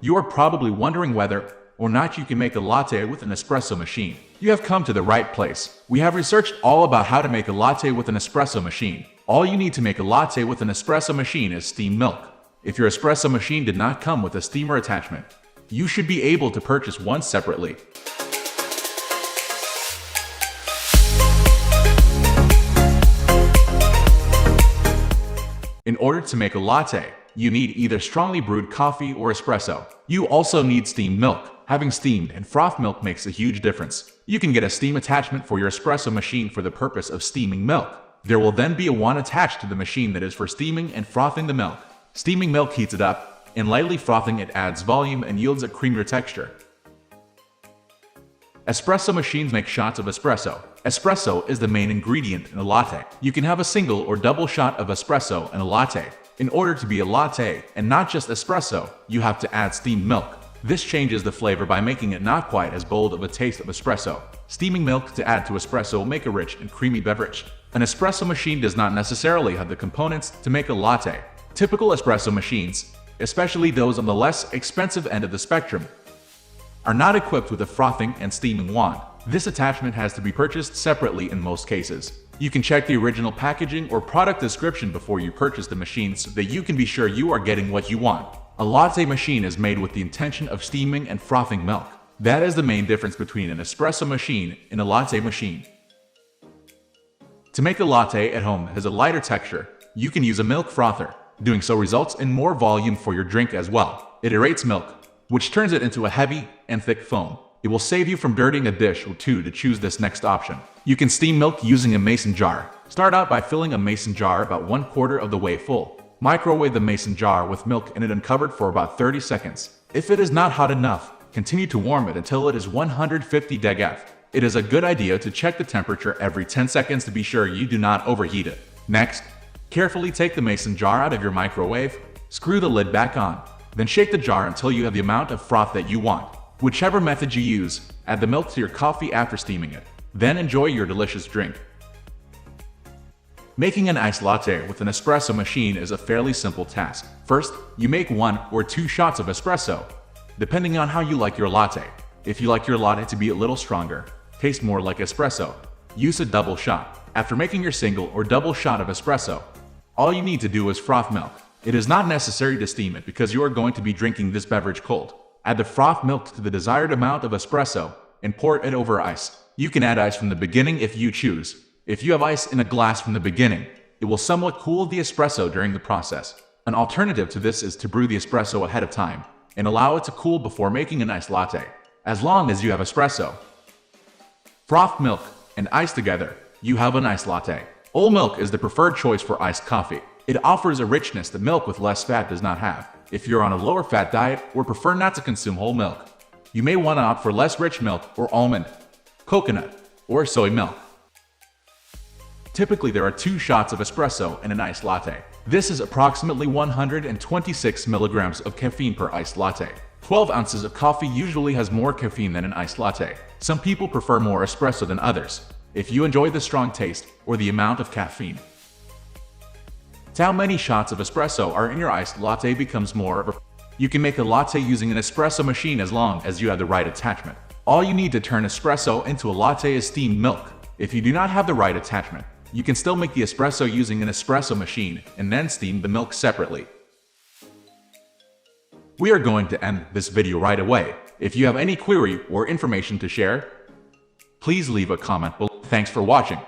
You are probably wondering whether or not you can make a latte with an espresso machine. You have come to the right place. We have researched all about how to make a latte with an espresso machine. All you need to make a latte with an espresso machine is steamed milk. If your espresso machine did not come with a steamer attachment, you should be able to purchase one separately. In order to make a latte, you need either strongly brewed coffee or espresso. You also need steamed milk. Having steamed and frothed milk makes a huge difference. You can get a steam attachment for your espresso machine for the purpose of steaming milk. There will then be a wand attached to the machine that is for steaming and frothing the milk. Steaming milk heats it up, and lightly frothing it adds volume and yields a creamier texture. Espresso machines make shots of espresso. Espresso is the main ingredient in a latte. You can have a single or double shot of espresso in a latte. In order to be a latte, and not just espresso, you have to add steamed milk. This changes the flavor by making it not quite as bold of a taste of espresso. Steaming milk to add to espresso will make a rich and creamy beverage. An espresso machine does not necessarily have the components to make a latte. Typical espresso machines, especially those on the less expensive end of the spectrum, are not equipped with a frothing and steaming wand. This attachment has to be purchased separately in most cases. You can check the original packaging or product description before you purchase the machine so that you can be sure you are getting what you want. A latte machine is made with the intention of steaming and frothing milk. That is the main difference between an espresso machine and a latte machine. To make a latte at home that has a lighter texture, you can use a milk frother. Doing so results in more volume for your drink as well. It aerates milk, which turns it into a heavy and thick foam. It will save you from dirtying a dish or two to choose this next option. You can steam milk using a mason jar. Start out by filling a mason jar about 1/4 of the way full. Microwave the mason jar with milk in it uncovered for about 30 seconds. If it is not hot enough, continue to warm it until it is 150 degrees. It is a good idea to check the temperature every 10 seconds to be sure you do not overheat it. Next, carefully take the mason jar out of your microwave, screw the lid back on, then shake the jar until you have the amount of froth that you want. Whichever method you use, add the milk to your coffee after steaming it. Then enjoy your delicious drink. Making an iced latte with an espresso machine is a fairly simple task. First, you make 1 or 2 shots of espresso, depending on how you like your latte. If you like your latte to be a little stronger, taste more like espresso, use a double shot. After making your single or double shot of espresso, all you need to do is froth milk. It is not necessary to steam it because you are going to be drinking this beverage cold. Add the frothed milk to the desired amount of espresso and pour it over ice. You can add ice from the beginning if you choose. If you have ice in a glass from the beginning, it will somewhat cool the espresso during the process. An alternative to this is to brew the espresso ahead of time and allow it to cool before making an iced latte. As long as you have espresso, frothed milk, and ice together, you have an iced latte. Whole milk is the preferred choice for iced coffee. It offers a richness that milk with less fat does not have. If you're on a lower fat diet or prefer not to consume whole milk, you may want to opt for less rich milk or almond, coconut, or soy milk. Typically, there are 2 shots of espresso in an iced latte. This is approximately 126 milligrams of caffeine per iced latte. 12 ounces of coffee usually has more caffeine than an iced latte. Some people prefer more espresso than others. If you enjoy the strong taste or the amount of caffeine, how many shots of espresso are in your iced latte becomes more of a... You can make a latte using an espresso machine as long as you have the right attachment. All you need to turn espresso into a latte is steamed milk. If you do not have the right attachment, you can still make the espresso using an espresso machine and then steam the milk separately. We are going to end this video right away. If you have any query or information to share, please leave a comment below. Thanks for watching.